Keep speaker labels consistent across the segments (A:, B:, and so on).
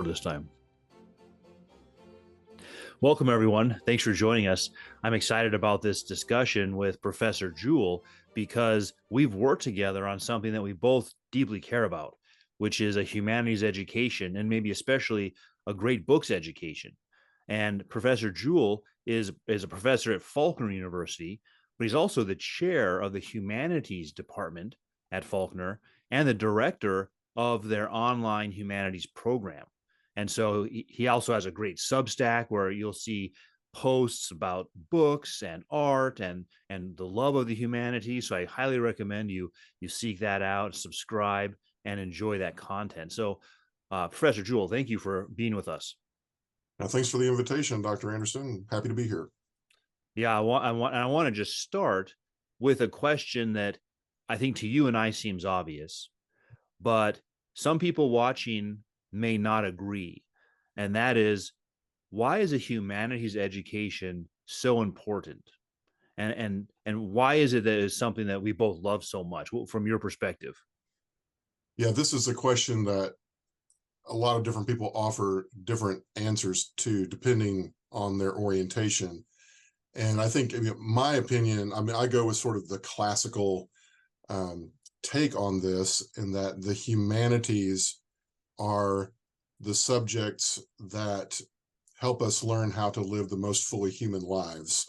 A: this time. Welcome, everyone. Thanks for joining us. I'm excited about this discussion with Professor Jewell because we've worked together on something that we both deeply care about, which is a humanities education and maybe especially a great books education. And Professor Jewell is a professor at Faulkner University, but he's also the chair of the Humanities department at Faulkner and the director of their online humanities program. And so he also has a great Substack where you'll see posts about books and art and the love of the humanities. So I highly recommend you seek that out, subscribe, and enjoy that content. So, Professor Jewell, thank you for being with us.
B: Thanks for the invitation, Dr. Anderson. Happy to be here.
A: Yeah, I want to just start with a question that I think to you and I seems obvious, but some people watching may not agree. And that is, why is a humanities education so important? And why is it that it's something that we both love so much from your perspective?
B: Yeah, this is a question that a lot of different people offer different answers to depending on their orientation. And I think, my opinion, I go with sort of the classical take on this, in that the humanities are the subjects that help us learn how to live the most fully human lives.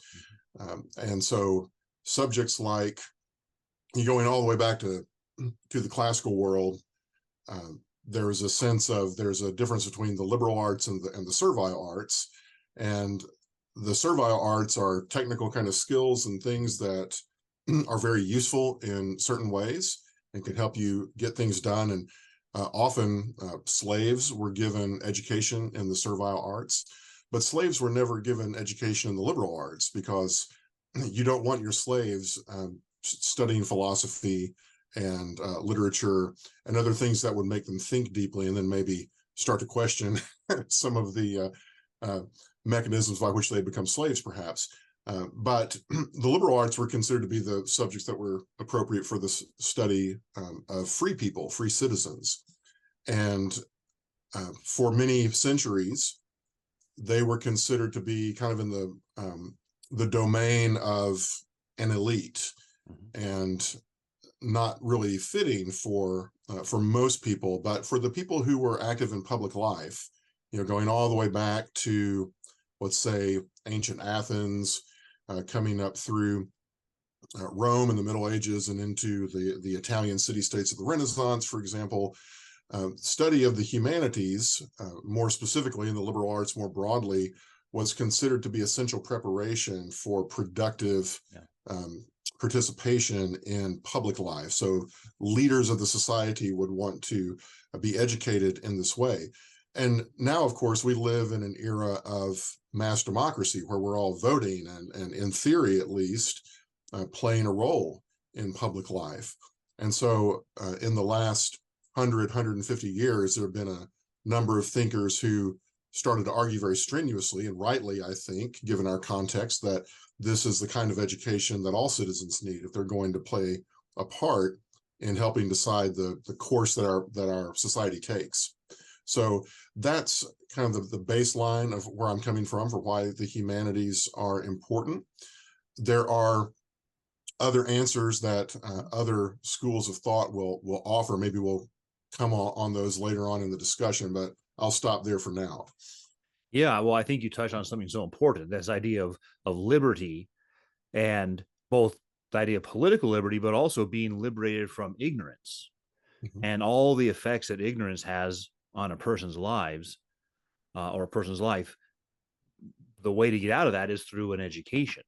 B: And so subjects like, going all the way back to the classical world, there's a sense of, there's a difference between the liberal arts and the servile arts. And the servile arts are technical kind of skills and things that are very useful in certain ways and can help you get things done. And often slaves were given education in the servile arts, but slaves were never given education in the liberal arts, because you don't want your slaves studying philosophy and literature and other things that would make them think deeply and then maybe start to question some of the mechanisms by which they become slaves, perhaps. But the liberal arts were considered to be the subjects that were appropriate for the study of free people, free citizens. And for many centuries, they were considered to be kind of in the domain of an elite, and not really fitting for most people. But for the people who were active in public life, going all the way back to, let's say, ancient Athens, coming up through Rome in the Middle Ages and into the Italian city-states of the Renaissance, for example, study of the humanities, more specifically in the liberal arts more broadly, was considered to be essential preparation for productive participation in public life. So leaders of the society would want to be educated in this way. And now, of course, we live in an era of mass democracy where we're all voting and in theory, at least, playing a role in public life. And so in the last 150 years, there have been a number of thinkers who started to argue very strenuously, and rightly, I think, given our context, that this is the kind of education that all citizens need if they're going to play a part in helping decide the course that our society takes. So that's kind of the baseline of where I'm coming from for why the humanities are important. There are other answers that other schools of thought will offer. Maybe we'll come on those later on in the discussion, but I'll stop there for now.
A: Yeah, well, I think you touched on something so important, this idea of liberty, and both the idea of political liberty, but also being liberated from ignorance and all the effects that ignorance has on a person's lives or a person's life. The way to get out of that is through an education.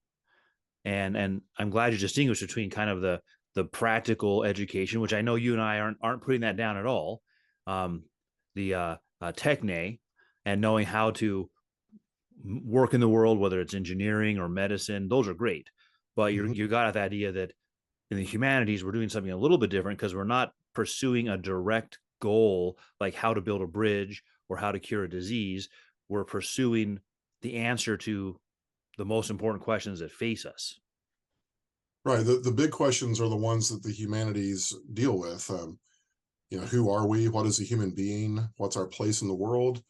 A: And I'm glad you distinguish between kind of the practical education, which I know you and I aren't putting that down at all, the techne, and knowing how to work in the world, whether it's engineering or medicine. Those are great, but you got the idea that in the humanities we're doing something a little bit different, because we're not pursuing a direct goal like how to build a bridge or how to cure a disease. We're pursuing the answer to the most important questions that face us.
B: Right. The big questions are the ones that the humanities deal with. Who are we? What is a human being? What's our place in the world?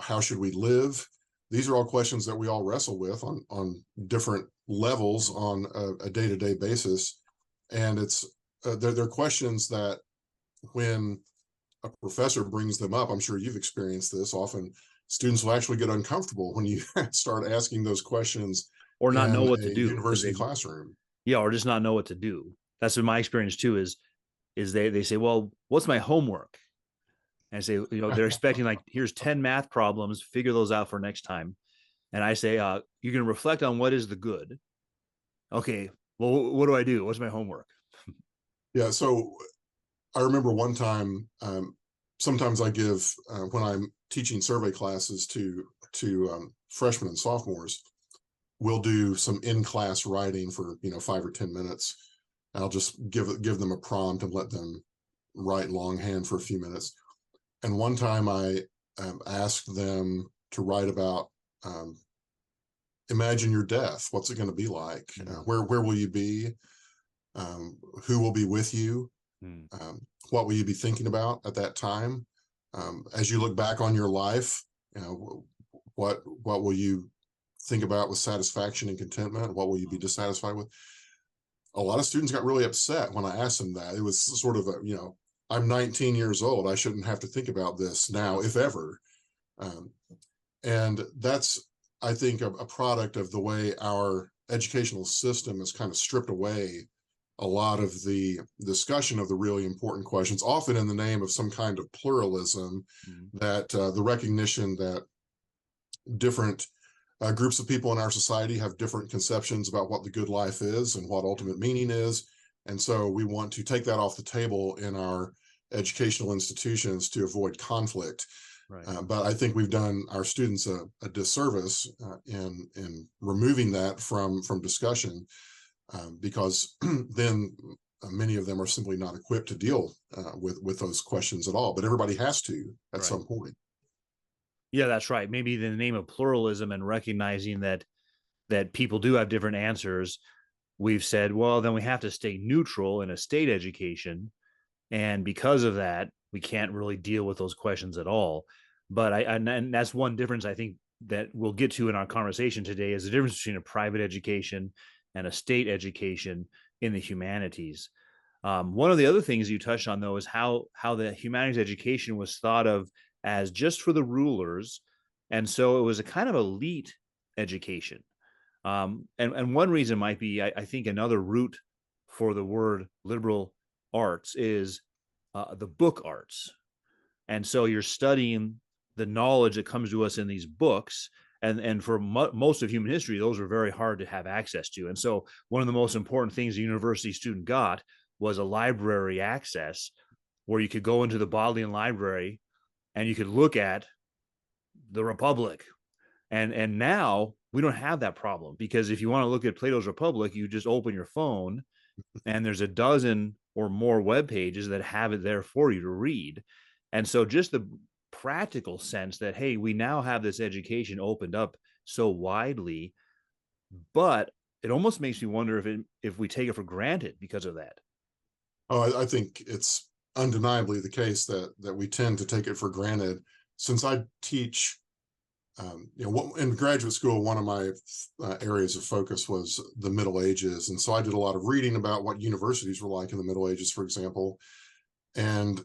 B: How should we live? These are all questions that we all wrestle with on different levels on a day-to-day basis. And they're questions that when a professor brings them up, I'm sure you've experienced this, often students will actually get uncomfortable when you start asking those questions
A: or not know
B: in
A: what
B: a
A: to do
B: university classroom.
A: Yeah, or just not know what to do. That's been my experience too. Is they say, well, what's my homework? And I say, they're expecting like, here's 10 math problems, figure those out for next time. And I say, you can reflect on what is the good. Okay, well, what do I do? What's my homework?
B: Yeah, so I remember one time, sometimes I give, when I'm teaching survey classes to freshmen and sophomores, we'll do some in-class writing for 5 or 10 minutes. I'll just give them a prompt and let them write longhand for a few minutes. And one time I asked them to write about, imagine your death. What's it going to be like? Where will you be? Who will be with you? What will you be thinking about at that time? As you look back on your life, what will you think about with satisfaction and contentment? What will you be dissatisfied with? A lot of students got really upset when I asked them that. It was sort of I'm 19 years old. I shouldn't have to think about this now, if ever. And that's, I think, a product of the way our educational system has kind of stripped away a lot of the discussion of the really important questions, often in the name of some kind of pluralism, that the recognition that different groups of people in our society have different conceptions about what the good life is and what ultimate meaning is. And so we want to take that off the table in our educational institutions to avoid conflict. Right. But I think we've done our students a disservice in removing that from discussion, because then many of them are simply not equipped to deal with those questions at all. But everybody has to at some point.
A: Yeah, that's right. Maybe in the name of pluralism and recognizing that people do have different answers, we've said, well, then we have to stay neutral in a state education. And because of that, we can't really deal with those questions at all. But and that's one difference I think that we'll get to in our conversation today, is the difference between a private education and a state education in the humanities. One of the other things you touched on, though, is how the humanities education was thought of as just for the rulers. And so it was a kind of elite education. And one reason might be, I think another root for the word liberal arts is the book arts. And so you're studying the knowledge that comes to us in these books. And for most of human history, those were very hard to have access to. And so one of the most important things a university student got was a library access, where you could go into the Bodleian Library and you could look at the Republic. And now we don't have that problem, because if you want to look at Plato's Republic, you just open your phone and there's a dozen or more web pages that have it there for you to read. And so just the practical sense that, hey, we now have this education opened up so widely, but it almost makes me wonder if we take it for granted because of that.
B: Oh, I think it's undeniably the case that we tend to take it for granted. Since I teach, in graduate school, one of my areas of focus was the Middle Ages. And so I did a lot of reading about what universities were like in the Middle Ages, for example. And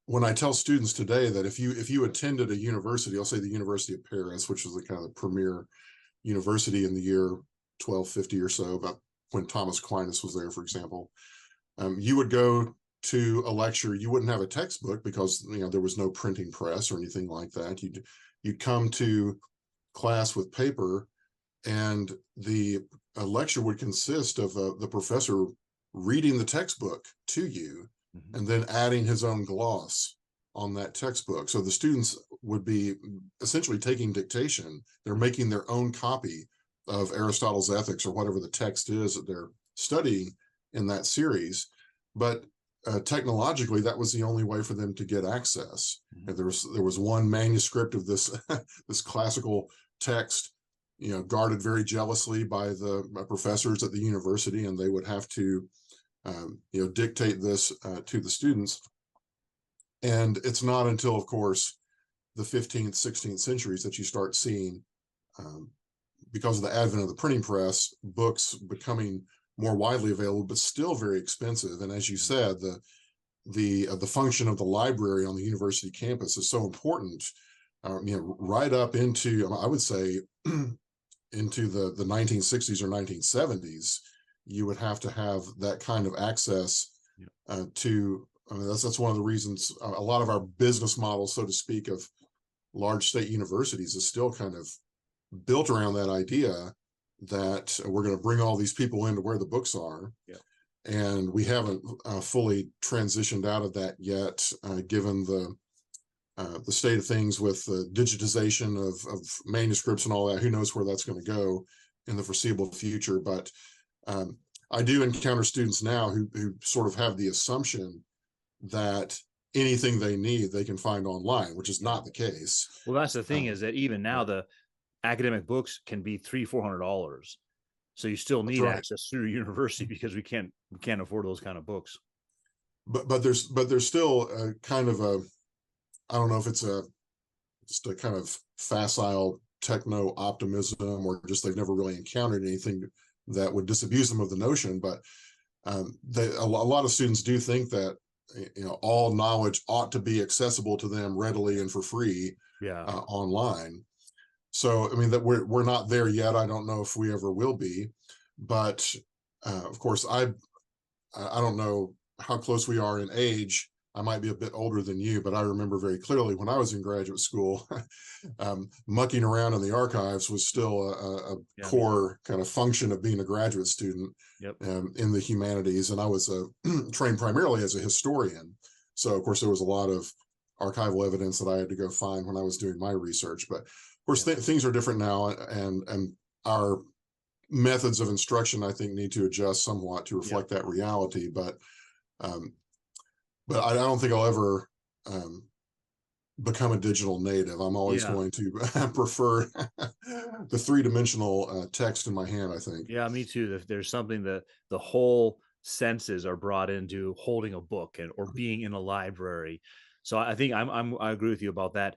B: when I tell students today that if you attended a university, I'll say the University of Paris, which was the kind of the premier university in the year 1250 or so, about when Thomas Aquinas was there, for example, you would go to a lecture. You wouldn't have a textbook because there was no printing press or anything like that. You'd come to class with paper, and the lecture would consist of the professor reading the textbook to you, and then adding his own gloss on that textbook. So the students would be essentially taking dictation. They're making their own copy of Aristotle's Ethics or whatever the text is that they're studying in that series. But technologically, that was the only way for them to get access. And there was one manuscript of this this classical text, guarded very jealously by the professors at the university, and they would have to dictate this to the students. And it's not until, of course, the 15th, 16th centuries that you start seeing, because of the advent of the printing press, books becoming more widely available, but still very expensive. And as you said, the function of the library on the university campus is so important. Right up into, I would say, into the 1960s or 1970s, you would have to have that kind of access to. I mean, that's one of the reasons a lot of our business models, so to speak, of large state universities is still kind of built around that idea that we're going to bring all these people into where the books are. And we haven't fully transitioned out of that yet, given the state of things with the digitization of manuscripts and all that. Who knows where that's going to go in the foreseeable future. But I do encounter students now who sort of have the assumption that anything they need they can find online, which is not the case.
A: Well, that's the thing, is that even now the academic books can be $300-400, so you still need access through university, because we can't afford those kind of books.
B: But there's still a kind of a, I don't know if it's just a kind of facile techno optimism, or just they've never really encountered anything that would disabuse them of the notion. But a lot of students do think that all knowledge ought to be accessible to them readily and for free online. So I mean, that we're not there yet. I don't know if we ever will be, but of course I don't know how close we are in age. I might be a bit older than you, but I remember very clearly when I was in graduate school, mucking around in the archives was still a core kind of function of being a graduate student in the humanities. And I was trained primarily as a historian. So, of course, there was a lot of archival evidence that I had to go find when I was doing my research. But, of course, things are different now, and our methods of instruction, I think, need to adjust somewhat to reflect that reality. But I don't think I'll ever become a digital native. I'm always going to prefer the three-dimensional text in my hand, I think.
A: Yeah, me too. There's something that the whole senses are brought into holding a book or being in a library. So I think I agree with you about that.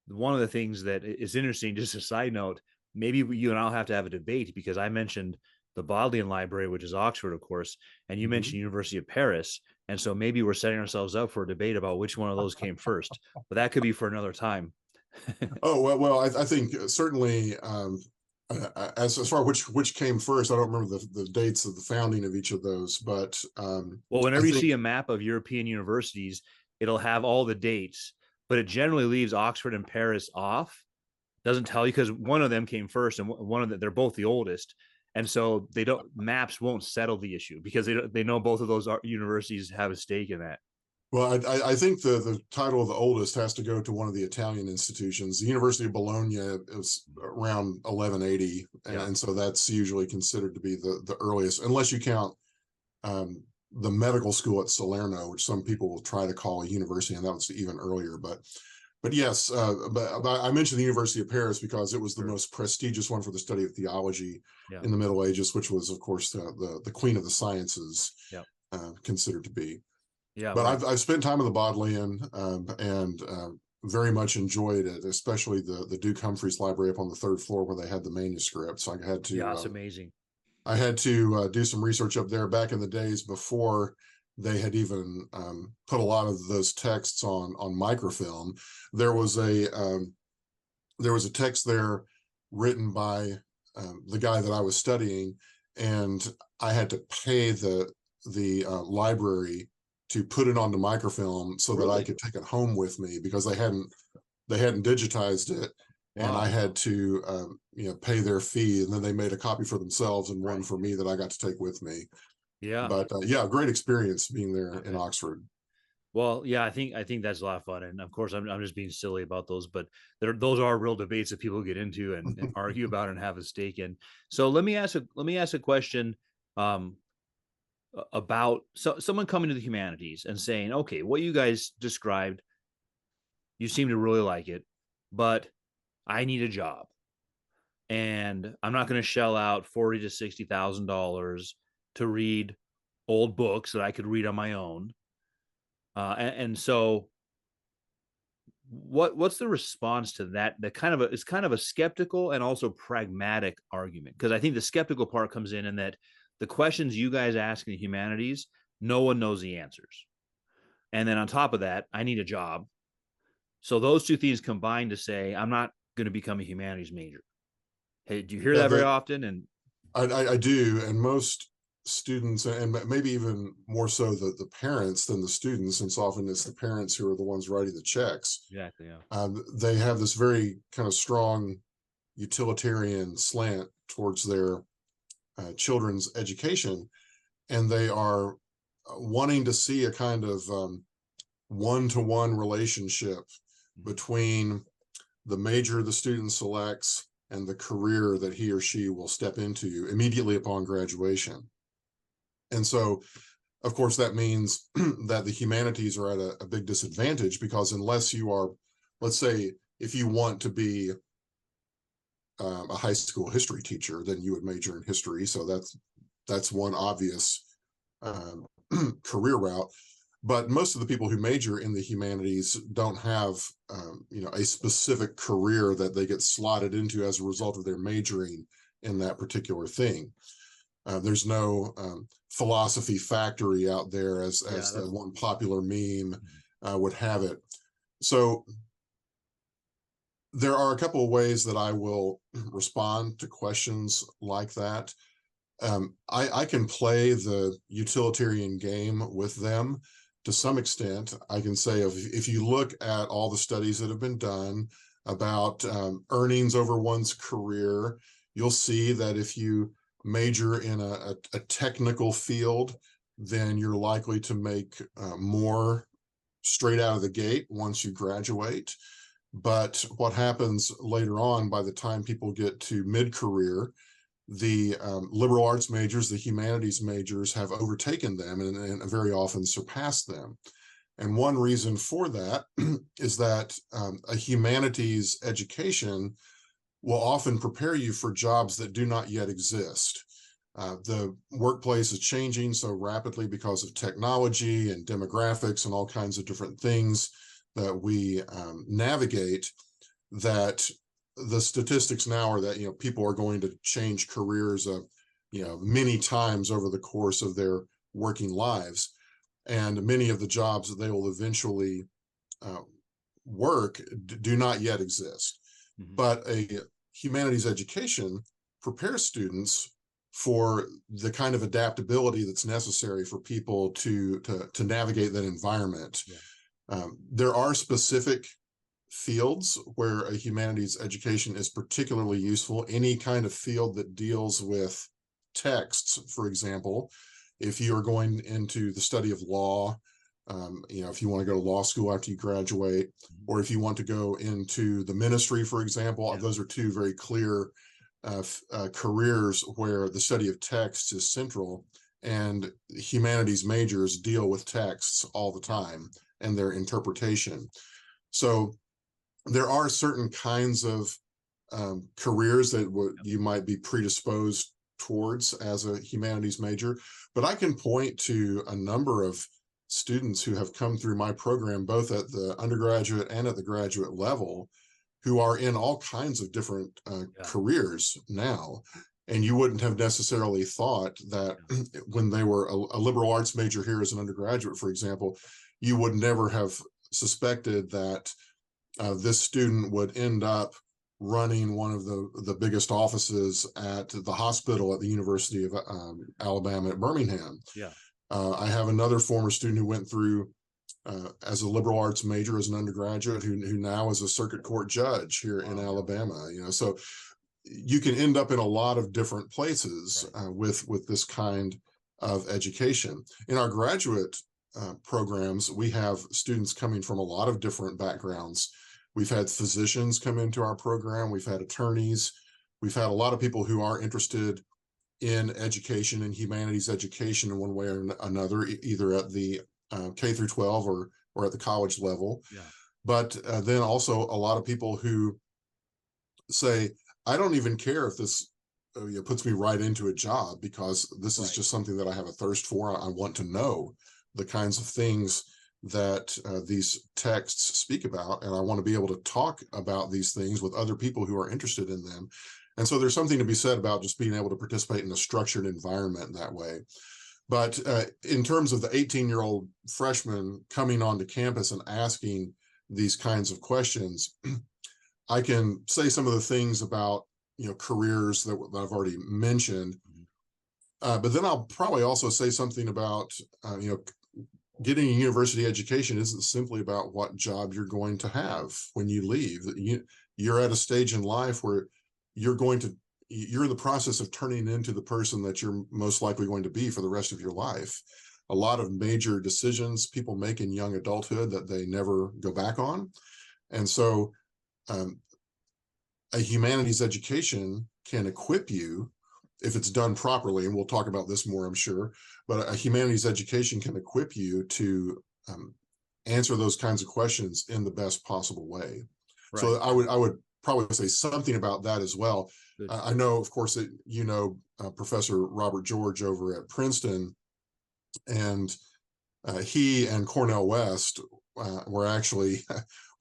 A: One of the things that is interesting, just a side note, maybe you and I'll have to have a debate, because I mentioned the Bodleian Library, which is Oxford, of course, and you mentioned University of Paris. And so maybe we're setting ourselves up for a debate about which one of those came first, but that could be for another time.
B: Well, I think certainly as far which came first, I don't remember the dates of the founding of each of those, but
A: well, whenever you see a map of European universities, it'll have all the dates, but it generally leaves Oxford and Paris off. Doesn't tell you, because one of them came first, and one of them, they're both the oldest. And so maps won't settle the issue, because they know both of those universities have a stake in that.
B: Well, I think the title of the oldest has to go to one of the Italian institutions. The University of Bologna is around 1180, and so that's usually considered to be the earliest, unless you count the medical school at Salerno, which some people will try to call a university, and that was even earlier. But yes, but I mentioned the University of Paris because it was the most prestigious one for the study of theology in the Middle Ages, which was, of course, the queen of the sciences, considered to be. Yeah, but I've spent time in the Bodleian and very much enjoyed it, especially the Duke Humphreys Library up on the third floor where they had the manuscripts. I had to
A: it's amazing.
B: I had to do some research up there back in the days before they had even put a lot of those texts on microfilm. There was a text there written by the guy that I was studying, and I had to pay the library to put it onto microfilm so that I could take it home with me, because they hadn't digitized it. Wow. And I had to pay their fee, and then they made a copy for themselves and one for me that I got to take with me. Yeah. But great experience being there in Oxford.
A: Well, yeah, I think that's a lot of fun, and of course, I'm just being silly about those, but those are real debates that people get into and argue about and have a stake in. So let me ask a question about someone coming to the humanities and saying, okay, what you guys described, you seem to really like it, but I need a job, and I'm not going to shell out $40,000 to $60,000 to read old books that I could read on my own. And so what's the response to that? That kind of it's kind of a skeptical and also pragmatic argument, because I think the skeptical part comes in that the questions you guys ask in the humanities, no one knows the answers, and then on top of that, I need a job. So those two things combine to say I'm not going to become a humanities major. Hey, do you hear
B: Yeah,
A: that very often? And
B: I do, and most students, and maybe even more so the parents than the students, since often it's the parents who are the ones writing the checks.
A: exactly, yeah,
B: They have this very kind of strong utilitarian slant towards their children's education, and they are wanting to see a kind of one-to-one relationship between the major the student selects and the career that he or she will step into immediately upon graduation. And so, of course, that means that the humanities are at a big disadvantage, because unless you are, let's say, if you want to be a high school history teacher, then you would major in history. So that's one obvious career route. But most of the people who major in the humanities don't have, a specific career that they get slotted into as a result of their majoring in that particular thing. There's no philosophy factory out there, as the one popular meme would have it. So there are a couple of ways that I will respond to questions like that. I can play the utilitarian game with them to some extent. I can say, if you look at all the studies that have been done about earnings over one's career, you'll see that if you major in a technical field, then you're likely to make more straight out of the gate once you graduate. But what happens later on, by the time people get to mid-career, the liberal arts majors, the humanities majors, have overtaken them and very often surpassed them. And one reason for that is that a humanities education will often prepare you for jobs that do not yet exist. The workplace is changing so rapidly because of technology and demographics and all kinds of different things that we navigate, that the statistics now are that people are going to change careers many times over the course of their working lives, and many of the jobs that they will eventually work do not yet exist. But a humanities education prepares students for the kind of adaptability that's necessary for people to navigate that environment. There are specific fields where a humanities education is particularly useful. Any kind of field that deals with texts, for example, if you are going into the study of law, if you want to go to law school after you graduate, or if you want to go into the ministry, for example, those are two very clear careers where the study of texts is central, and humanities majors deal with texts all the time and their interpretation. So there are certain kinds of careers that you might be predisposed towards as a humanities major, but I can point to a number of students who have come through my program, both at the undergraduate and at the graduate level, who are in all kinds of different careers now. And you wouldn't have necessarily thought that when they were a liberal arts major here as an undergraduate, for example, you would never have suspected that this student would end up running one of the biggest offices at the hospital at the University of Alabama at Birmingham. I have another former student who went through as a liberal arts major as an undergraduate who now is a circuit court judge here in Alabama. So you can end up in a lot of different places with this kind of education. In our graduate programs, we have students coming from a lot of different backgrounds. We've had physicians come into our program. We've had attorneys. We've had a lot of people who are interested in education and humanities education in one way or another, either at the K through 12 or at the college level. But then also a lot of people who say, I don't even care if this puts me right into a job, because this is just something that I have a thirst for. I want to know the kinds of things that these texts speak about, and I want to be able to talk about these things with other people who are interested in them. And so there's something to be said about just being able to participate in a structured environment that way. But in terms of the 18-year-old freshman coming onto campus and asking these kinds of questions, I can say some of the things about, careers that I've already mentioned. But then I'll probably also say something about, getting a university education isn't simply about what job you're going to have when you leave. You're at a stage in life where you're in the process of turning into the person that you're most likely going to be for the rest of your life. A lot of major decisions people make in young adulthood that they never go back on. And so a humanities education can equip you, if it's done properly, and we'll talk about this more, I'm sure, but a humanities education can equip you to answer those kinds of questions in the best possible way. Right. So I would probably say something about that as well. I know, of course, that Professor Robert George over at Princeton, and he and Cornell West were actually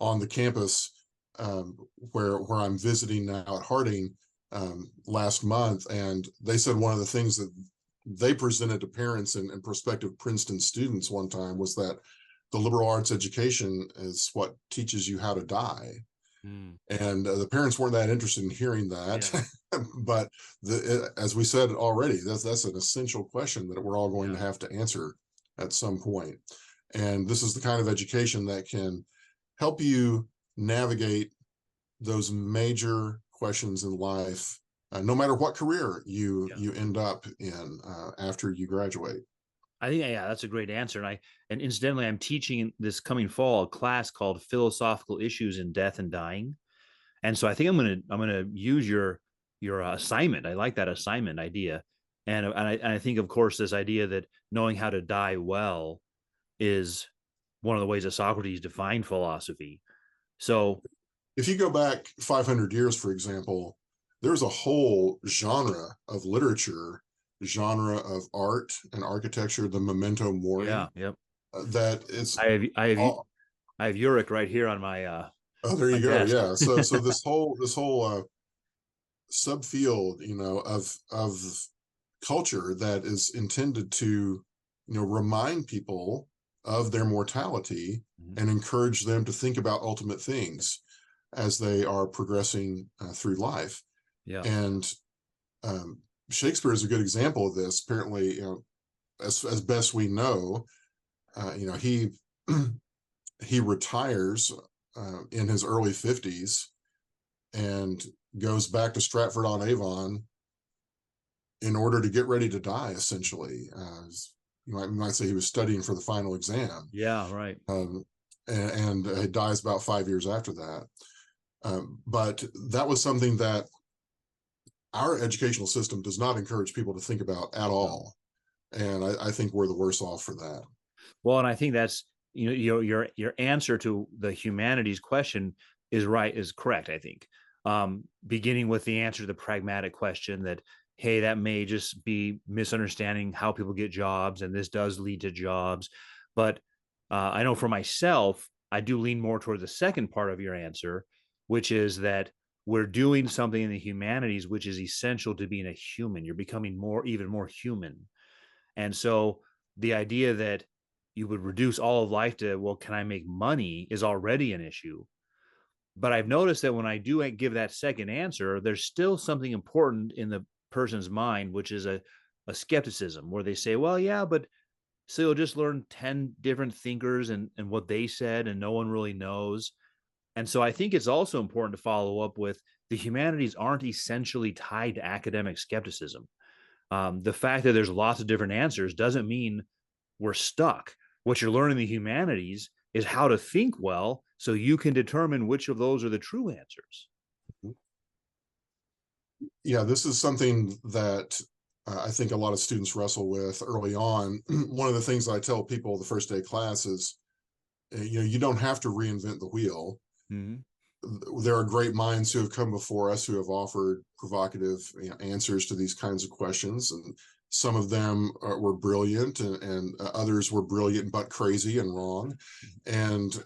B: on the campus where I'm visiting now at Harding last month, and they said one of the things that they presented to parents and prospective Princeton students one time was that the liberal arts education is what teaches you how to die. And the parents weren't that interested in hearing that. Yeah. But as we said already, that's an essential question that we're all going to have to answer at some point. And this is the kind of education that can help you navigate those major questions in life, no matter what career you end up in after you graduate.
A: I think, that's a great answer. And incidentally, I'm teaching this coming fall a class called Philosophical Issues in Death and Dying. And so I think I'm gonna use your assignment. I like that assignment idea. And I think, of course, this idea that knowing how to die well is one of the ways that Socrates defined philosophy. So
B: if you go back 500 years, for example, there's a whole genre of literature, genre of art and architecture, the memento mori.
A: Yeah, yep.
B: That it's
A: I have Uric right here on my
B: oh, there you go. Desk. Yeah. So this whole subfield, of culture that is intended to, remind people of their mortality and encourage them to think about ultimate things as they are progressing through life.
A: Yeah.
B: And Shakespeare is a good example of this. Apparently, as best we know, he he retires in his early 50s and goes back to Stratford-on-Avon in order to get ready to die, essentially. You might say he was studying for the final exam.
A: Yeah, right.
B: And he dies about 5 years after that. But that was something that our educational system does not encourage people to think about at all. And I think we're the worse off for that.
A: Well, and I think that's, your answer to the humanities question is correct, I think. Beginning with the answer to the pragmatic question that, hey, that may just be misunderstanding how people get jobs, and this does lead to jobs. But I know for myself, I do lean more toward the second part of your answer, which is that we're doing something in the humanities which is essential to being a human. You're becoming even more human. And so the idea that you would reduce all of life to, well, can I make money, is already an issue. But I've noticed that when I do give that second answer, there's still something important in the person's mind, which is a skepticism, where they say, well, yeah, but so you'll just learn 10 different thinkers and what they said, and no one really knows. And so I think it's also important to follow up with, the humanities aren't essentially tied to academic skepticism. The fact that there's lots of different answers doesn't mean we're stuck. What you're learning in the humanities is how to think well, so you can determine which of those are the true answers.
B: Yeah, this is something that I think a lot of students wrestle with early on. One of the things I tell people the first day of class is, you don't have to reinvent the wheel. There are great minds who have come before us who have offered provocative answers to these kinds of questions, and Some of them were brilliant, and others were brilliant but crazy and wrong. And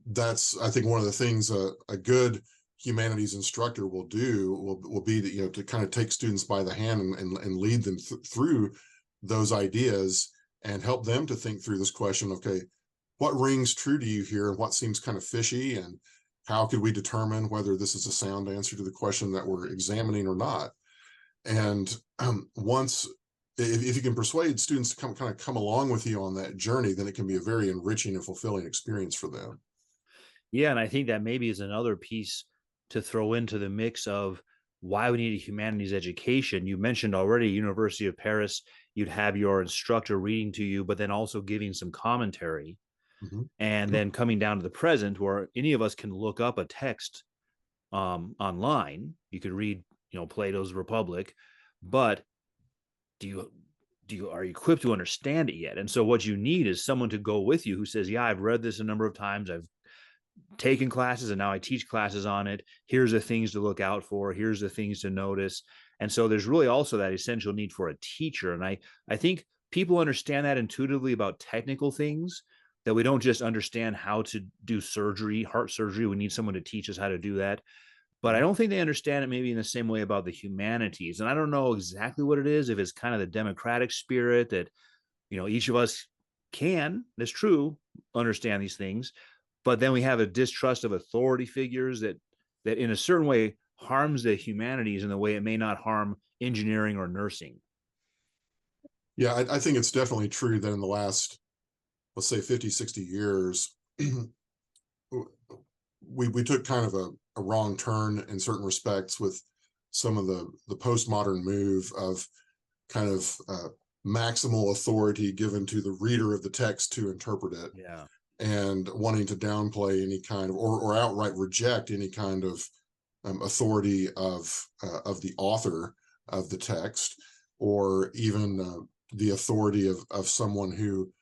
B: that's, I think, one of the things a good humanities instructor will do will be to, to kind of take students by the hand and lead them through those ideas and help them to think through this question. Okay, what rings true to you here, and what seems kind of fishy, and how could we determine whether this is a sound answer to the question that we're examining or not? And once, if you can persuade students to come along with you on that journey, then it can be a very enriching and fulfilling experience for them.
A: Yeah, and I think that maybe is another piece to throw into the mix of why we need a humanities education. You mentioned already University of Paris, you'd have your instructor reading to you, but then also giving some commentary.
B: Mm-hmm.
A: And then coming down to the present, where any of us can look up a text online. You could read, Plato's Republic, but are you equipped to understand it yet? And so what you need is someone to go with you who says, yeah, I've read this a number of times, I've taken classes, and now I teach classes on it. Here's the things to look out for. Here's the things to notice. And so there's really also that essential need for a teacher. And I think people understand that intuitively about technical things, that we don't just understand how to do surgery, heart surgery. We need someone to teach us how to do that. But I don't think they understand it maybe in the same way about the humanities. And I don't know exactly what it is, if it's kind of the democratic spirit that, each of us can, that's true, understand these things. But then we have a distrust of authority figures that in a certain way harms the humanities in the way it may not harm engineering or nursing.
B: Yeah, I think it's definitely true that in the last, let's say, 50, 60 years, we took kind of a wrong turn in certain respects with some of the postmodern move of kind of maximal authority given to the reader of the text to interpret it.
A: Yeah.
B: And wanting to downplay any kind of, or outright reject any kind of authority of the author of the text, or even the authority of someone who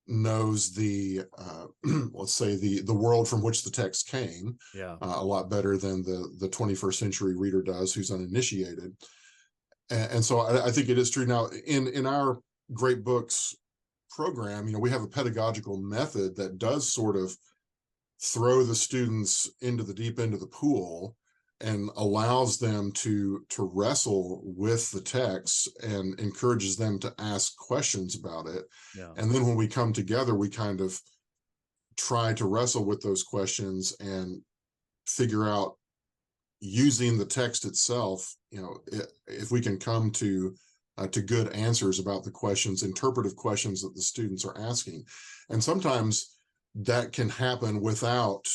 B: knows the let's say the world from which the text came,
A: Yeah.
B: a lot better than the 21st century reader does, who's uninitiated. And so I think it is true. Now in our great books program, we have a pedagogical method that does sort of throw the students into the deep end of the pool and allows them to wrestle with the text and encourages them to ask questions about it.
A: Yeah.
B: And then when we come together, we kind of try to wrestle with those questions and figure out, using the text itself, if we can come to good answers about the questions, interpretive questions that the students are asking. And sometimes that can happen without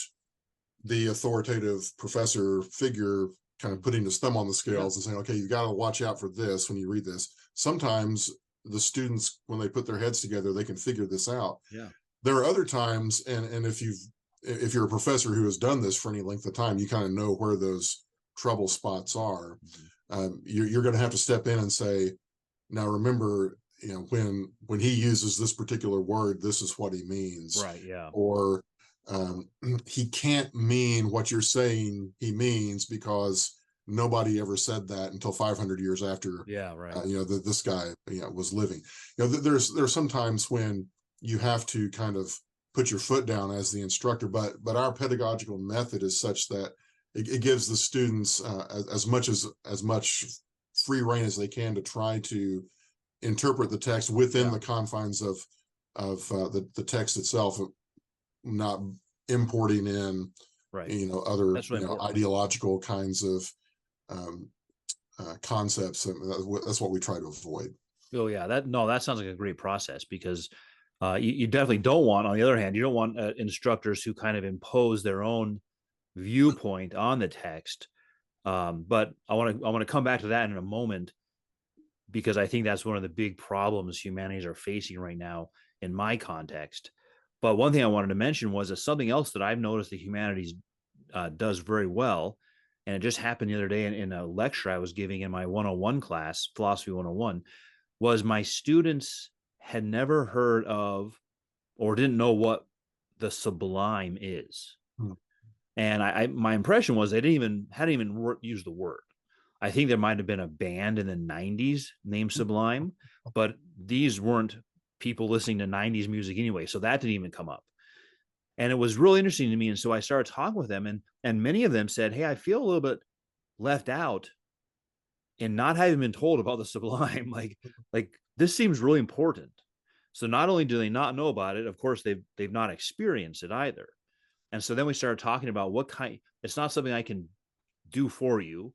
B: the authoritative professor figure kind of putting his thumb on the scales and saying, okay, you got to watch out for this when you read this. Sometimes the students, when they put their heads together, they can figure this out.
A: Yeah.
B: There are other times, and if you're a professor who has done this for any length of time, you kind of know where those trouble spots are. You're going to have to step in and say, now remember, when he uses this particular word, this is what he means.
A: Right. Yeah.
B: Or he can't mean what you're saying he means, because nobody ever said that until 500 years after.
A: Yeah. Right.
B: This guy was living. There's some times when you have to kind of put your foot down as the instructor, but our pedagogical method is such that it gives the students as much free reign as they can to try to interpret the text within the confines of the text itself, not importing in other ideological kinds of concepts. That's what we try to avoid.
A: Oh yeah, that sounds like a great process, because you definitely don't want, on the other hand, you don't want instructors who kind of impose their own viewpoint on the text. But I want to come back to that in a moment, because I think that's one of the big problems humanities are facing right now in my context. But one thing I wanted to mention was that something else that I've noticed the humanities does very well, and it just happened the other day in a lecture I was giving in my 101 class, Philosophy 101, was my students had never heard of or didn't know what the sublime is. And my impression was they hadn't even used the word. I think there might have been a band in the 90s named Sublime, but these weren't people listening to 90s music anyway. So that didn't even come up. And it was really interesting to me. And so I started talking with them, and many of them said, hey, I feel a little bit left out in not having been told about the Sublime. Like this seems really important. So not only do they not know about it, of course, they've not experienced it either. And so then we started talking about what kind, it's not something I can do for you.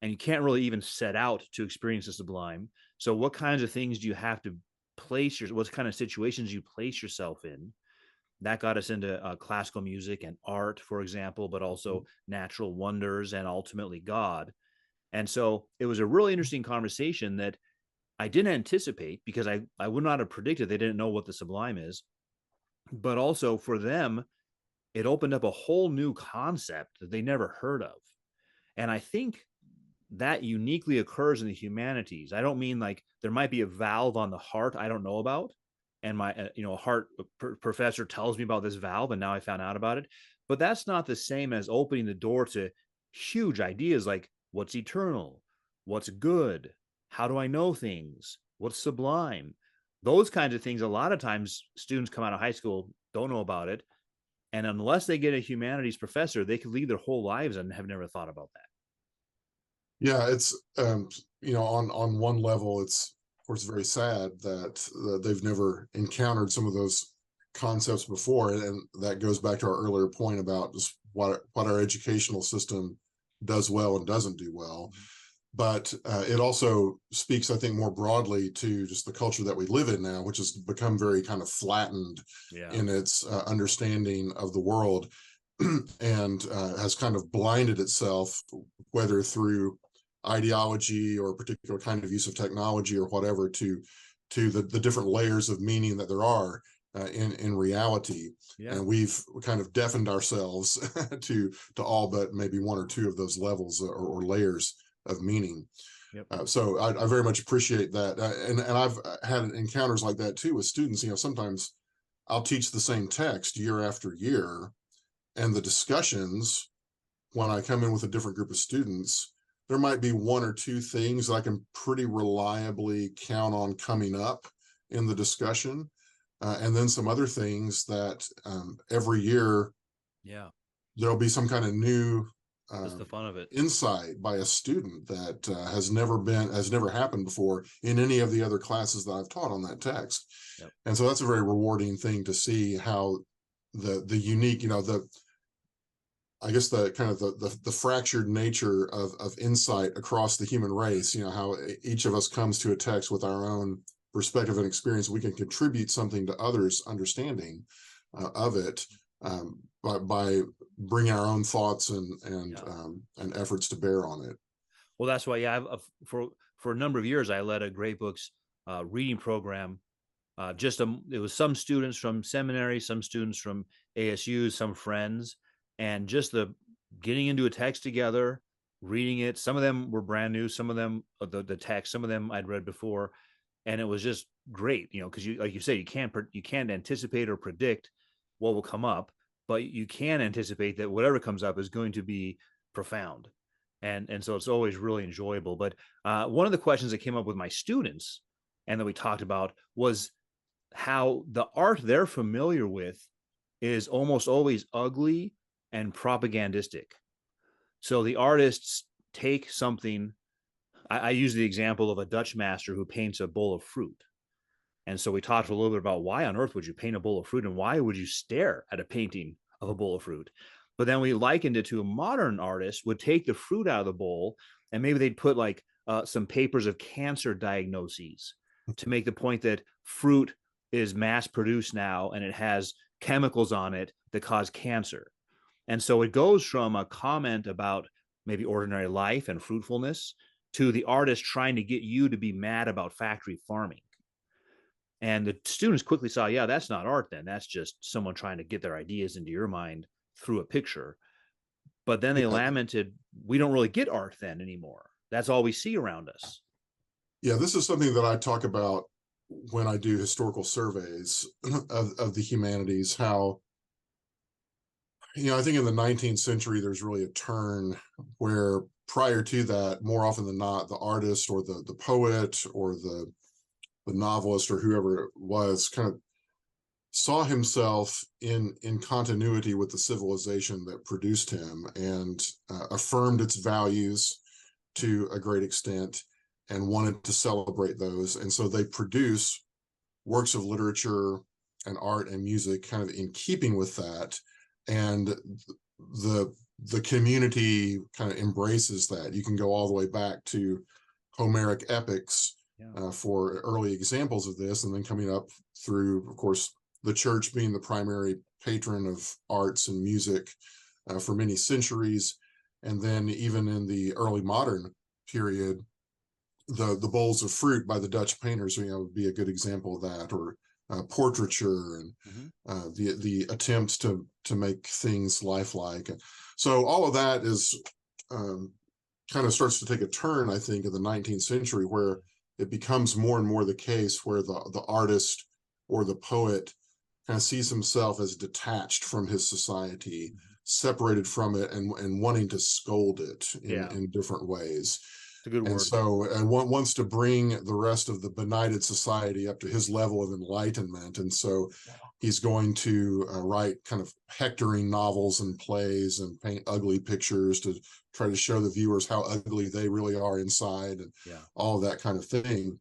A: And you can't really even set out to experience the sublime. So what kinds of things do you have to what kind of situations you place yourself in? That got us into classical music and art, for example, but also natural wonders and ultimately God. And so it was a really interesting conversation that I didn't anticipate, because I would not have predicted they didn't know what the sublime is. But also for them, it opened up a whole new concept that they never heard of. And I think that uniquely occurs in the humanities. I don't mean like there might be a valve on the heart I don't know about, and my heart professor tells me about this valve, and now I found out about it. But that's not the same as opening the door to huge ideas like what's eternal, what's good, how do I know things, what's sublime. Those kinds of things, a lot of times students come out of high school, don't know about it, and unless they get a humanities professor, they could lead their whole lives and have never thought about that.
B: Yeah, it's on one level, it's of course very sad that they've never encountered some of those concepts before, and that goes back to our earlier point about just what our educational system does well and doesn't do well. But it also speaks, I think, more broadly to just the culture that we live in now, which has become very kind of flattened in its understanding of the world, and has kind of blinded itself, whether through ideology or a particular kind of use of technology or whatever, to the different layers of meaning that there are in reality. And we've kind of deafened ourselves to all but maybe one or two of those levels or layers of meaning. So I very much appreciate that. And I've had encounters like that too with students. Sometimes I'll teach the same text year after year, and the discussions, when I come in with a different group of students, there might be one or two things that I can pretty reliably count on coming up in the discussion. And then some other things that every year, there'll be some kind of new
A: That's the fun of it.
B: Insight by a student that has never happened before in any of the other classes that I've taught on that text. And so that's a very rewarding thing to see how the unique, I guess the kind of the fractured nature of insight across the human race, how each of us comes to a text with our own perspective and experience. We can contribute something to others' understanding of it by bringing our own thoughts and efforts to bear on it.
A: Well, that's why, for a number of years, I led a Great Books reading program. It was some students from seminary, some students from ASU, some friends, and just the getting into a text together, reading it. Some of them were brand new, some of them the text, some of them I'd read before, and it was just great, because like you say, you can't anticipate or predict what will come up, but you can anticipate that whatever comes up is going to be profound, and so it's always really enjoyable. But one of the questions that came up with my students and that we talked about was how the art they're familiar with is almost always ugly and propagandistic. So the artists take something. I use the example of a Dutch master who paints a bowl of fruit. And so we talked a little bit about why on earth would you paint a bowl of fruit, and why would you stare at a painting of a bowl of fruit? But then we likened it to a modern artist would take the fruit out of the bowl, and maybe they'd put like some papers of cancer diagnoses to make the point that fruit is mass produced now and it has chemicals on it that cause cancer. And so it goes from a comment about maybe ordinary life and fruitfulness to the artist trying to get you to be mad about factory farming. And the students quickly saw, that's not art then. That's just someone trying to get their ideas into your mind through a picture. But then they lamented, we don't really get art then anymore. That's all we see around us.
B: Yeah, this is something that I talk about when I do historical surveys of the humanities, how, I think in the 19th century, there's really a turn where prior to that, more often than not, the artist or the poet or the novelist or whoever it was kind of saw himself in continuity with the civilization that produced him, and affirmed its values to a great extent and wanted to celebrate those. And so they produce works of literature and art and music kind of in keeping with that. And the community kind of embraces that. You can go all the way back to Homeric epics for early examples of this, and then coming up through, of course, the church being the primary patron of arts and music for many centuries. And then even in the early modern period, the bowls of fruit by the Dutch painters, would be a good example of that, or portraiture and the attempts to make things lifelike. So all of that is kind of starts to take a turn, I think, in the 19th century, where it becomes more and more the case where the artist or the poet kind of sees himself as detached from his society, separated from it, and wanting to scold it in different ways.
A: It's a good word.
B: And so, and wants to bring the rest of the benighted society up to his level of enlightenment. And so he's going to write kind of hectoring novels and plays and paint ugly pictures to try to show the viewers how ugly they really are inside, and all of that kind of thing.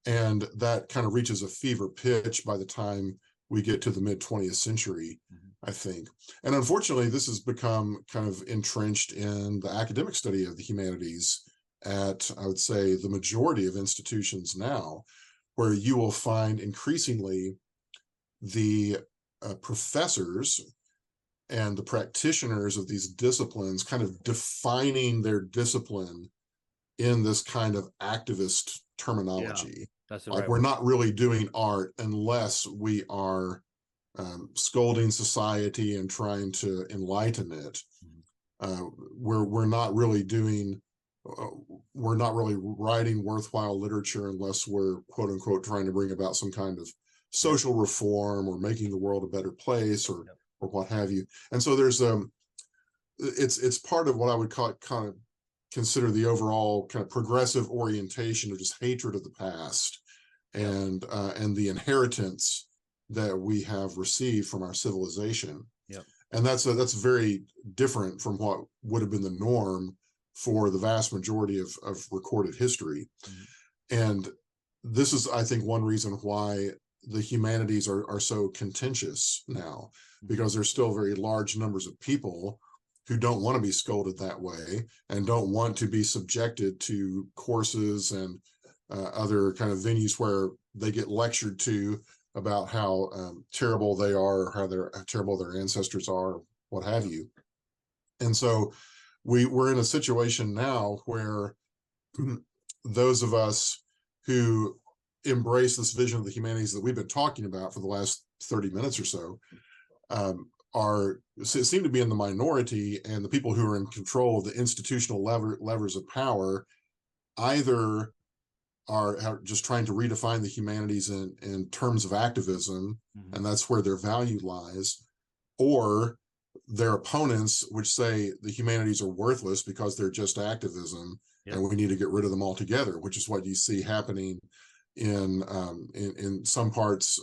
B: And that kind of reaches a fever pitch by the time we get to the mid 20th century, I think. And unfortunately, this has become kind of entrenched in the academic study of the humanities at, I would say, the majority of institutions now, where you will find increasingly the professors and the practitioners of these disciplines kind of defining their discipline in this kind of activist terminology.
A: That's the
B: like
A: right
B: we're
A: word.
B: not really doing art unless we are scolding society and trying to enlighten it. We're not really doing we're not really writing worthwhile literature unless we're, quote unquote, trying to bring about some kind of social reform or making the world a better place, or what have you. And so there's it's part of what I would call it, kind of consider the overall kind of progressive orientation of just hatred of the past and the inheritance that we have received from our civilization. And that's very different from what would have been the norm for the vast majority of recorded history. And this is, I think, one reason why the humanities are so contentious now, because there's still very large numbers of people who don't want to be scolded that way and don't want to be subjected to courses and other kind of venues where they get lectured to about how terrible they are, or how terrible their ancestors are, what have you. And so we're in a situation now where those of us who embrace this vision of the humanities that we've been talking about for the last 30 minutes or so seem to be in the minority, and the people who are in control of the institutional levers of power either are just trying to redefine the humanities in terms of activism, and that's where their value lies, or their opponents, which say the humanities are worthless because they're just activism, and we need to get rid of them altogether, which is what you see happening in some parts,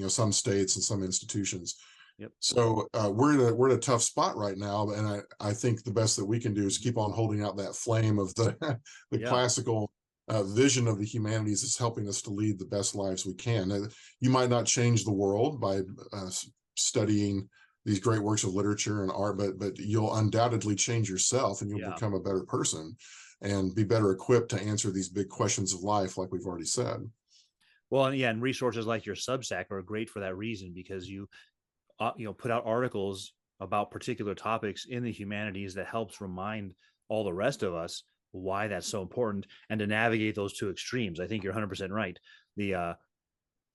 B: some states and some institutions. So we're in a tough spot right now, and I think the best that we can do is keep on holding out that flame of the classical vision of the humanities is helping us to lead the best lives we can. You might not change the world by studying these great works of literature and art, but you'll undoubtedly change yourself, and you'll become a better person and be better equipped to answer these big questions of life, like we've already said.
A: Well, and resources like your Substack are great for that reason, because you put out articles about particular topics in the humanities that helps remind all the rest of us why that's so important, and to navigate those two extremes. I think you're 100% right. The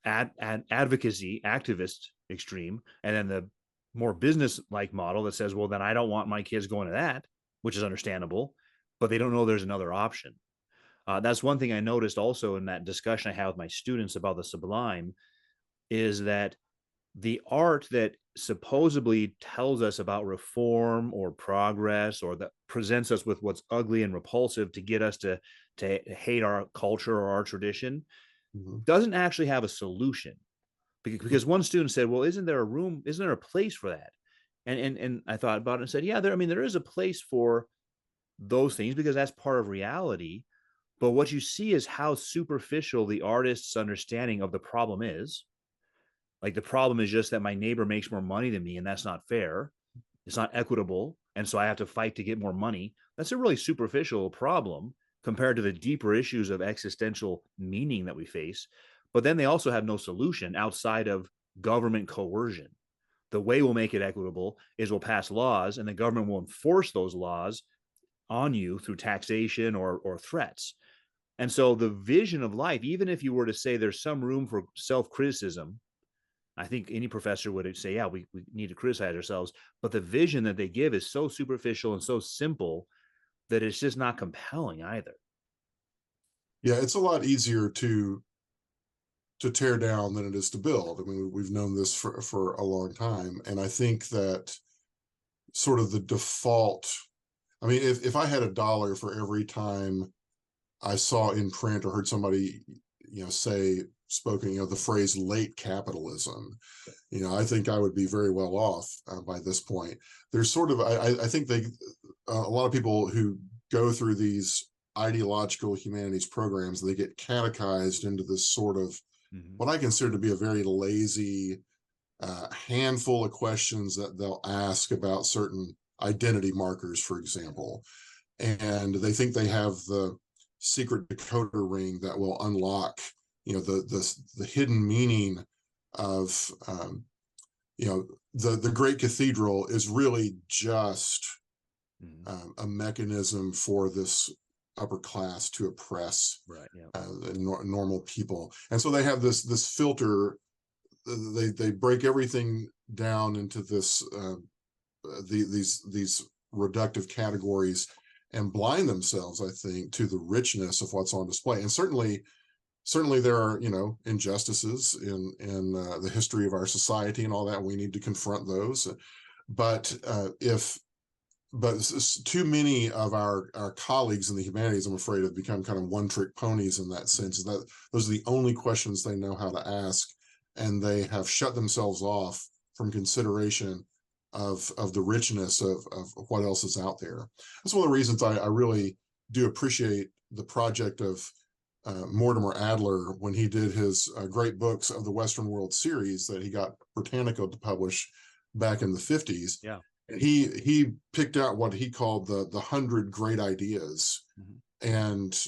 A: advocacy activist extreme, and then the more business-like model that says, well, then I don't want my kids going to that, which is understandable, but they don't know there's another option. That's one thing I noticed also in that discussion I had with my students about the sublime, is that the art that supposedly tells us about reform or progress, or that presents us with what's ugly and repulsive to get us to hate our culture or our tradition, doesn't actually have a solution. Because one student said, well, isn't there a place for that? And I thought about it and said, yeah, there is a place for those things, because that's part of reality. But what you see is how superficial the artist's understanding of the problem is. Like, the problem is just that my neighbor makes more money than me, and that's not fair. It's not equitable. And so I have to fight to get more money. That's a really superficial problem compared to the deeper issues of existential meaning that we face. But then they also have no solution outside of government coercion. The way we'll make it equitable is we'll pass laws, and the government will enforce those laws on you through taxation or threats. And so the vision of life, even if you were to say there's some room for self-criticism, I think any professor would say, yeah, we need to criticize ourselves. But the vision that they give is so superficial and so simple that it's just not compelling either.
B: Yeah, it's a lot easier to tear down than it is to build. I mean, we've known this for a long time. And I think that sort of the default, I mean, if I had $1 for every time I saw in print or heard somebody, spoken, the phrase late capitalism, I think I would be very well off by this point. There's sort of, I think a lot of people who go through these ideological humanities programs, they get catechized into this sort of what I consider to be a very lazy handful of questions that they'll ask about certain identity markers, for example. And they think they have the secret decoder ring that will unlock, the hidden meaning of, the Great Cathedral is really just a mechanism for this upper class to oppress normal people. And so they have this filter. They break everything down into these reductive categories and blind themselves, I think, to the richness of what's on display. And certainly there are, injustices in the history of our society and all that. We need to confront those. But too many of our colleagues in the humanities, I'm afraid, have become kind of one-trick ponies in that sense. That those are the only questions they know how to ask, and they have shut themselves off from consideration of the richness of what else is out there. That's one of the reasons I really do appreciate the project of Mortimer Adler when he did his Great Books of the Western World series that he got Britannica to publish back in the 50s.
A: Yeah.
B: And he picked out what he called the 100 great ideas. And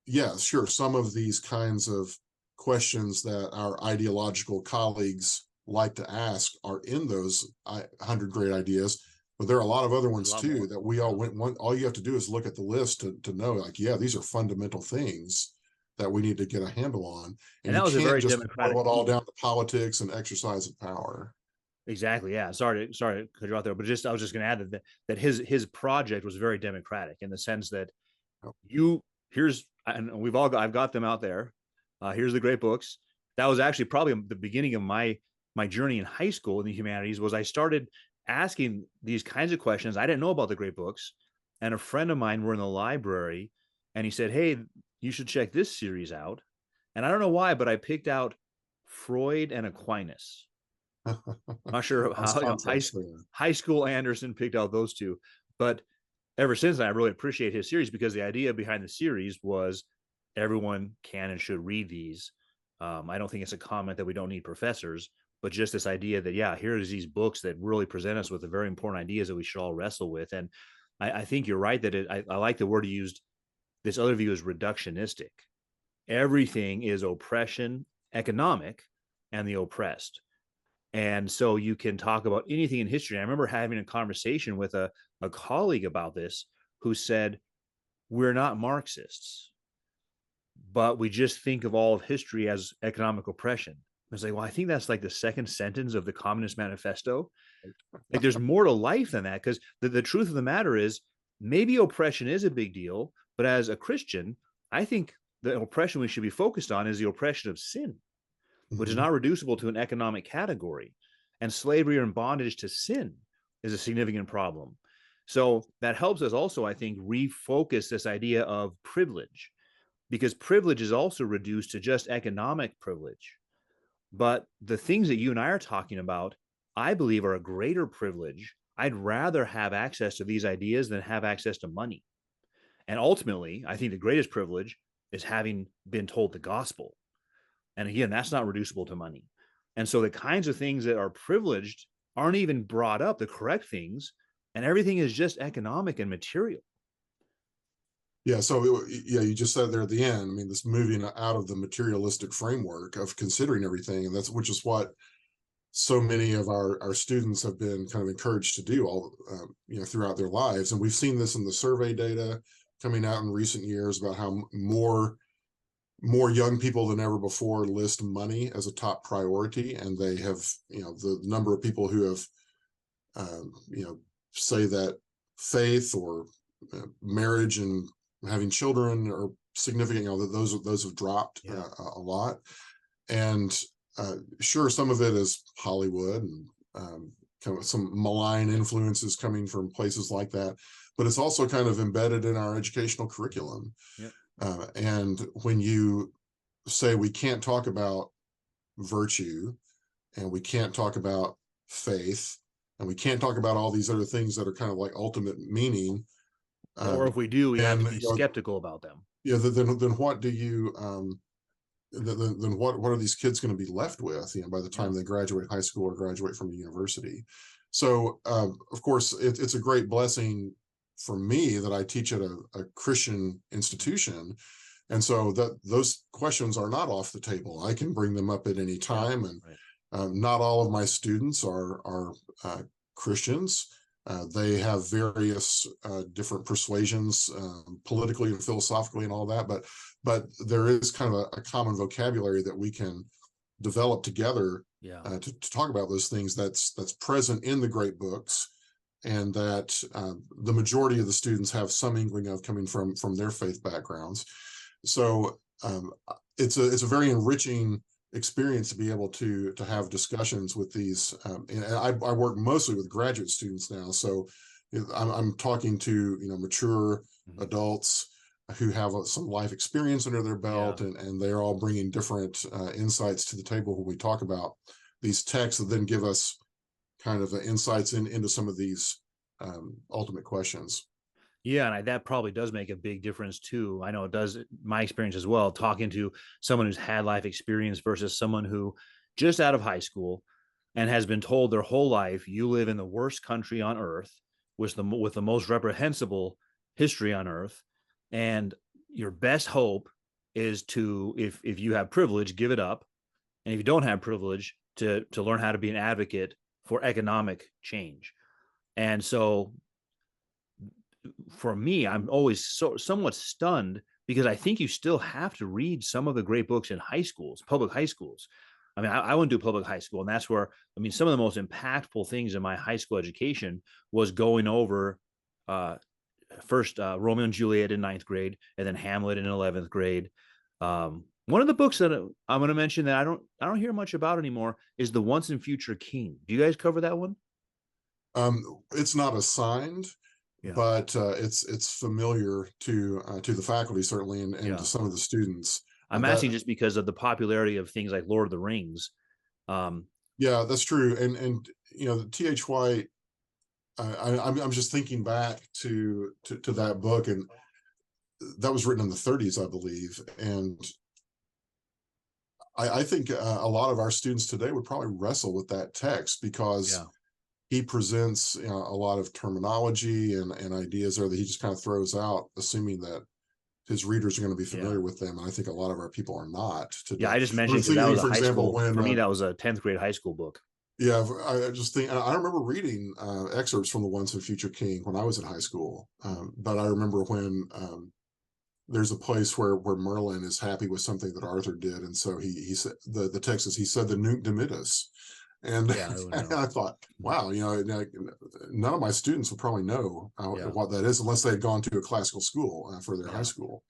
B: yeah, sure, some of these kinds of questions that our ideological colleagues like to ask are in those 100 great ideas, but there are a lot of other ones too that we all all you have to do is look at the list to know, like, yeah, these are fundamental things that we need to get a handle on.
A: And that was a very democratic,
B: boil it all down to politics and exercise of power.
A: Exactly. Yeah. Sorry to cut you out there, but I was just going to add that his project was very democratic in the sense that I've got them out there. Here's the great books. That was actually probably the beginning of my journey in high school in the humanities. Was I started asking these kinds of questions. I didn't know about the great books, and a friend of mine were in the library, and he said, "Hey, you should check this series out." And I don't know why, but I picked out Freud and Aquinas. I'm not sure how high school Anderson picked out those two, but ever since then, I really appreciate his series, because the idea behind the series was everyone can and should read these. I don't think it's a comment that we don't need professors, but just this idea that, yeah, here's these books that really present us with the very important ideas that we should all wrestle with. And I think you're right that I like the word you used. This other view is reductionistic. Everything is oppression, economic, and the oppressed. And so you can talk about anything in history. I remember having a conversation with a colleague about this, who said, we're not Marxists, but we just think of all of history as economic oppression. I was like, well, I think that's like the second sentence of the Communist Manifesto. Like, there's more to life than that, because the truth of the matter is, maybe oppression is a big deal, but as a Christian, I think the oppression we should be focused on is the oppression of sin, which is not reducible to an economic category. and slavery and bondage to sin is a significant problem. So that helps us also, I think, refocus this idea of privilege, because privilege is also reduced to just economic privilege. But the things that you and I are talking about, I believe, are a greater privilege. I'd rather have access to these ideas than have access to money. And ultimately, I think the greatest privilege is having been told the gospel. And again, that's not reducible to money. And so the kinds of things that are privileged aren't even brought up, the correct things, and everything is just economic and material.
B: Yeah, so yeah, you just said there at the end, I mean, this moving out of the materialistic framework of considering everything, and which is what so many of our students have been kind of encouraged to do all throughout their lives. And we've seen this in the survey data coming out in recent years about how more young people than ever before list money as a top priority, and they have, the number of people who have say that faith or marriage and having children are significant, that those have dropped a lot. And sure, some of it is Hollywood and kind of some malign influences coming from places like that, but it's also kind of embedded in our educational curriculum. And when you say we can't talk about virtue, and we can't talk about faith, and we can't talk about all these other things that are kind of like ultimate meaning,
A: or if we do, we have to be skeptical about them.
B: Yeah, then what do you then what are these kids going to be left with, by the time they graduate high school or graduate from a university? So of course it's a great blessing for me that I teach at a Christian institution, and so that those questions are not off the table. I can bring them up at any time. And not all of my students are Christians. They have various different persuasions, politically and philosophically and all that, but there is kind of a common vocabulary that we can develop together to talk about those things that's present in the great books, and that the majority of the students have some inkling of coming from their faith backgrounds. So it's a very enriching experience to be able to have discussions with these, and I work mostly with graduate students now, so I'm talking to mature adults who have some life experience under their belt, and they're all bringing different insights to the table when we talk about these texts that then give us kind of insights into some of these ultimate questions.
A: Yeah, and that probably does make a big difference too. I know it does, my experience as well, talking to someone who's had life experience versus someone who just out of high school and has been told their whole life, you live in the worst country on earth with the most reprehensible history on earth, and your best hope is to, if you have privilege, give it up, and if you don't have privilege, to learn how to be an advocate for economic change. And so for me, I'm always somewhat stunned, because I think you still have to read some of the great books in high schools, public high schools. I mean, I went to public high school, and that's where, I mean, some of the most impactful things in my high school education was going over first Romeo and Juliet in 9th grade, and then Hamlet in 11th grade. One of the books that I'm going to mention that I don't hear much about anymore is The Once and Future King. Do you guys cover that one?
B: It's not assigned. But it's familiar to the faculty, certainly, and to some of the students.
A: I'm asking just because of the popularity of things like Lord of the Rings.
B: Yeah, that's true. And T.H. White, I'm just thinking back to that book, and that was written in the 30s, I believe. And I think a lot of our students today would probably wrestle with that text, because he presents a lot of terminology and ideas there that he just kind of throws out, assuming that his readers are going to be familiar with them. And I think a lot of our people are not today.
A: Yeah, I just mentioned that was a high school. For me, that was a 10th grade high school book.
B: Yeah, I just think, I remember reading excerpts from The Once and Future King when I was in high school. But I remember when there's a place where Merlin is happy with something that Arthur did. And so he said, the text is, he said the nunc dimittis. And, and I thought, wow, none of my students would probably know what that is unless they had gone to a classical school for their high school.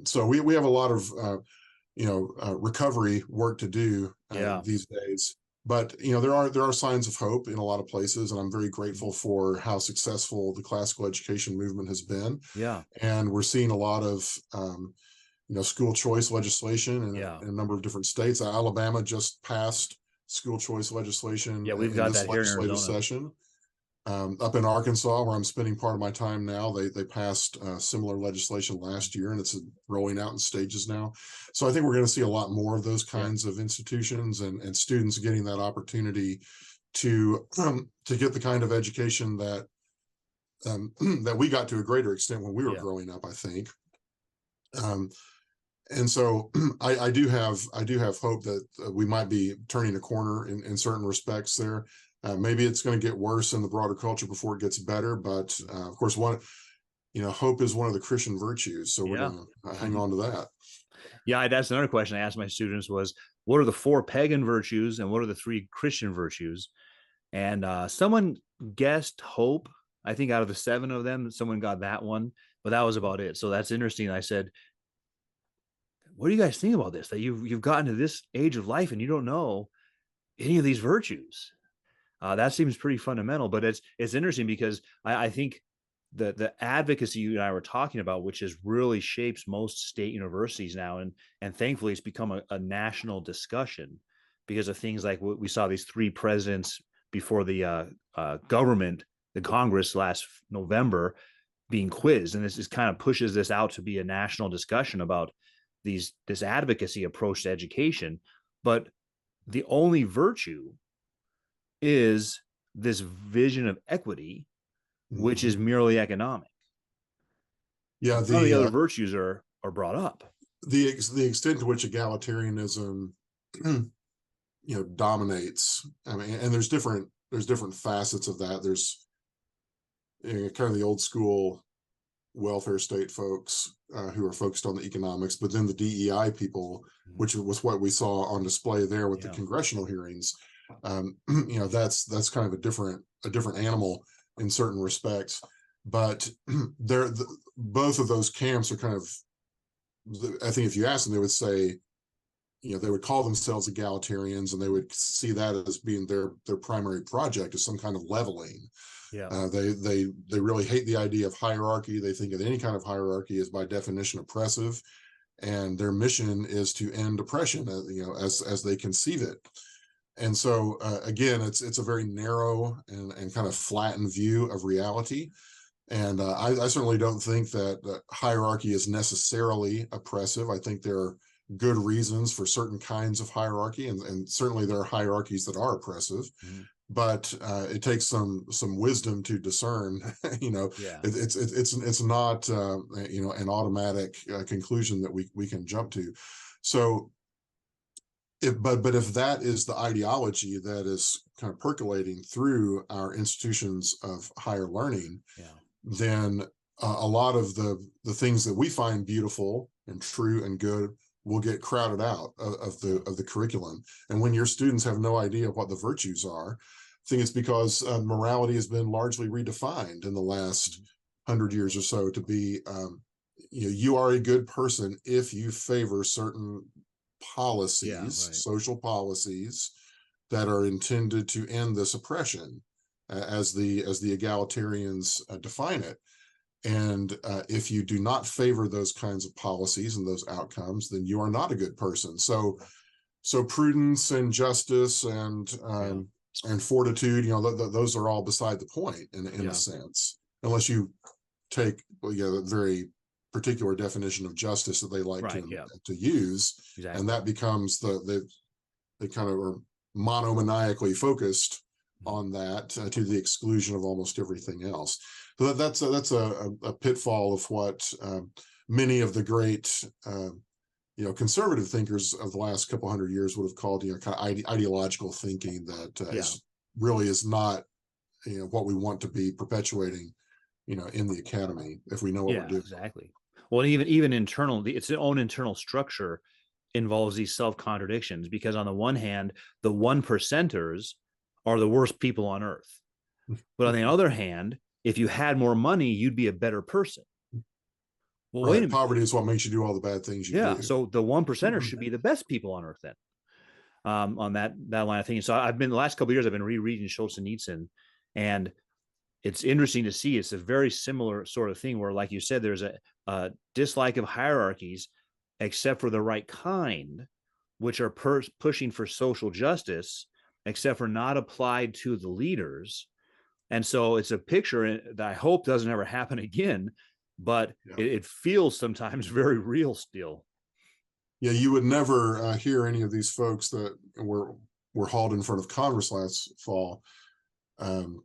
B: So we have a lot of recovery work to do these days. but there are signs of hope in a lot of places, and I'm very grateful for how successful the classical education movement has been.
A: Yeah.
B: And we're seeing a lot of school choice legislation in a number of different states. Alabama just passed school choice legislation
A: Yeah, we've
B: in
A: got
B: this
A: that here in
B: legislative
A: Arizona.
B: session. Up in Arkansas, where I'm spending part of my time now, they passed similar legislation last year, and it's rolling out in stages now. So I think we're going to see a lot more of those kinds of institutions and students getting that opportunity to get the kind of education that that we got to a greater extent when we were growing up, I think. And so I do have hope that we might be turning a corner in certain respects there. Maybe it's going to get worse in the broader culture before it gets better, but of course, hope is one of the Christian virtues, so we're going to hang on to that.
A: Yeah, that's another question I asked my students was, what are the 4 pagan virtues and what are the 3 Christian virtues? And someone guessed hope. I think out of the 7 of them, someone got that one, but that was about it. So that's interesting. I said, what do you guys think about this? That you've gotten to this age of life and you don't know any of these virtues? That seems pretty fundamental, but it's interesting because I think the advocacy you and I were talking about, which has really shapes most state universities now, and thankfully it's become a national discussion because of things like what we saw these 3 presidents before the government, the Congress last November, being quizzed, and this kind of pushes this out to be a national discussion about this advocacy approach to education. But the only virtue is this vision of equity, which is merely economic.
B: Yeah,
A: none of the other virtues are brought up.
B: The extent to which egalitarianism, dominates. I mean, and there's different facets of that. There's kind of the old school welfare state folks who are focused on the economics, but then the DEI people, which was what we saw on display there with the congressional hearings. That's kind of a different animal in certain respects, but both of those camps are kind of, I think if you ask them, they would say, they would call themselves egalitarians, and they would see that as being their primary project, as some kind of leveling. They really hate the idea of hierarchy. They think of any kind of hierarchy as by definition oppressive, and their mission is to end oppression, as they conceive it. And so again, it's a very narrow and kind of flattened view of reality. And I certainly don't think that hierarchy is necessarily oppressive. I think there are good reasons for certain kinds of hierarchy, and certainly there are hierarchies that are oppressive. But it takes some wisdom to discern. It's not an automatic conclusion that we can jump to. So, if that is the ideology that is kind of percolating through our institutions of higher learning, then a lot of the things that we find beautiful and true and good will get crowded out of the curriculum. And when your students have no idea what the virtues are, I think it's because morality has been largely redefined in the last 100 years or so to be, you are a good person if you favor certain policies, social policies that are intended to end this oppression, as the egalitarians define it. And if you do not favor those kinds of policies and those outcomes, then you are not a good person. So prudence and justice and fortitude, those are all beside the point in a sense, unless you take a very particular definition of justice that they like to use, and that becomes they kind of are monomaniacally focused on that to the exclusion of almost everything else. So that's a pitfall of what many of the great conservative thinkers of the last couple hundred years would have called kind of ideological thinking that is not what we want to be perpetuating in the academy if we know what we're doing.
A: Exactly. Well, even internal, its own internal structure involves these self-contradictions, because on the one hand, the 1%ers are the worst people on earth, but on the other hand, if you had more money, you'd be a better person. Well, wait a minute.
B: Poverty is what makes you do all the bad things you do.
A: So the 1%ers should be the best people on earth then. on that line of thinking. So I've been the last couple of years I've been rereading Solzhenitsyn, and it's interesting to see it's a very similar sort of thing where, like you said, there's a dislike of hierarchies, except for the right kind, which are pushing for social justice, except for not applied to the leaders. And so it's a picture that I hope doesn't ever happen again, but
B: Yeah.
A: it feels sometimes very real still.
B: Yeah, you would never hear any of these folks that were hauled in front of Congress last fall, um,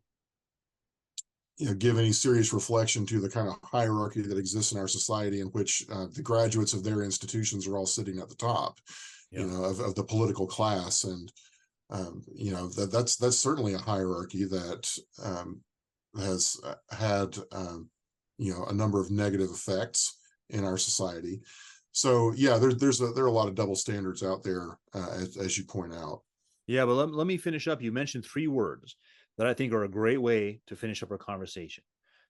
B: give any serious reflection to the kind of hierarchy that exists in our society, in which the graduates of their institutions are all sitting at the top,
A: Yeah.
B: of the political class. And that's certainly a hierarchy that has had a number of negative effects in our society. So yeah, there are a lot of double standards out there, as you point out.
A: Yeah, but let me finish up. You mentioned three words that I think are a great way to finish up our conversation: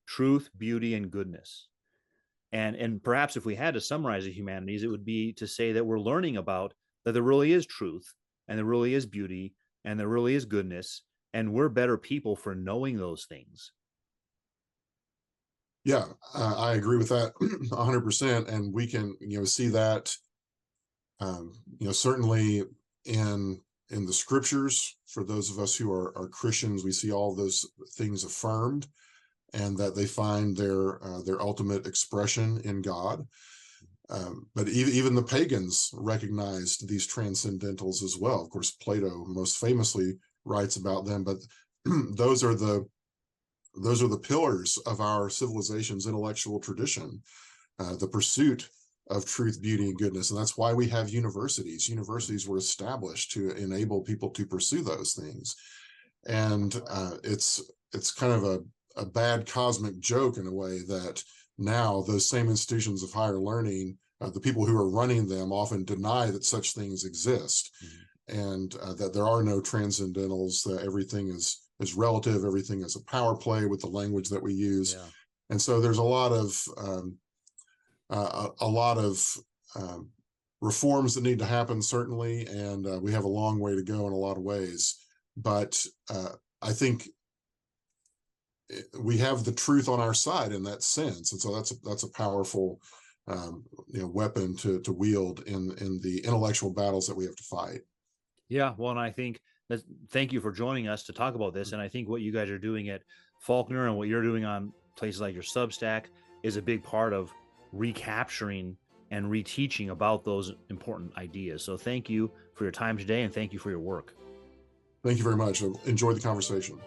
A: truth, beauty, and goodness. And perhaps if we had to summarize the humanities, it would be to say that we're learning about that there really is truth, and there really is beauty, and there really is goodness, and we're better people for knowing those things.
B: Yeah, I agree with that 100%. And we can, see that, certainly in the scriptures. For those of us who are Christians, we see all those things affirmed, and that they find their ultimate expression in God. But even the pagans recognized these transcendentals as well. Of course, Plato most famously writes about them, but those are the pillars of our civilization's intellectual tradition, the pursuit of truth, beauty, and goodness. And that's why we have universities. Universities were established to enable people to pursue those things. And it's kind of a bad cosmic joke in a way that now those same institutions of higher learning, the people who are running them often deny that such things exist, and that there are no transcendentals, that everything is relative, everything is a power play with the language that we use.
A: Yeah.
B: And so there's a lot of reforms that need to happen, certainly, and we have a long way to go in a lot of ways. But I think we have the truth on our side in that sense, and so that's a powerful weapon to wield in the intellectual battles that we have to fight.
A: Yeah, well, and I think that thank you for joining us to talk about this. And I think what you guys are doing at Faulkner and what you're doing on places like your Substack is a big part of recapturing and reteaching about those important ideas. So thank you for your time today, and thank you for your work.
B: Thank you very much. I enjoyed the conversation.